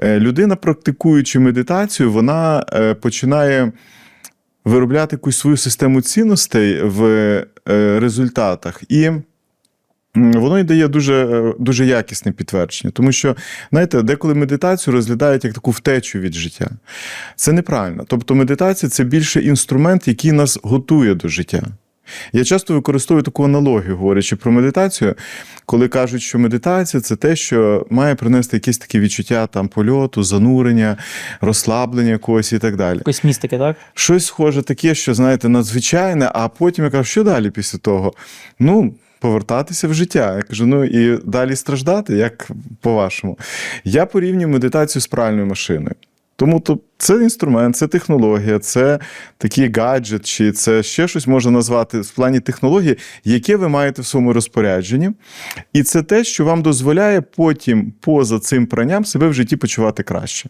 Людина, практикуючи медитацію, вона починає виробляти якусь свою систему цінностей в результатах. І воно й дає дуже якісне підтвердження. Тому що, знаєте, деколи медитацію розглядають як таку втечу від життя. Це неправильно. Тобто медитація – це більше інструмент, який нас готує до життя. Я часто використовую таку аналогію, говорячи про медитацію, коли кажуть, що медитація – це те, що має принести якісь такі відчуття там, польоту, занурення, розслаблення якогось і так далі. Якось містики, так? Щось схоже таке, що, знаєте, надзвичайне, а потім я кажу, що далі після того? Повертатися в життя. Я кажу, і далі страждати, як по-вашому? Я порівнюю медитацію з пральною машиною. Тому це інструмент, це технологія, це такий гаджет, чи це ще щось можна назвати в плані технології, яке ви маєте в своєму розпорядженні. І це те, що вам дозволяє потім, поза цим пранням, себе в житті почувати краще.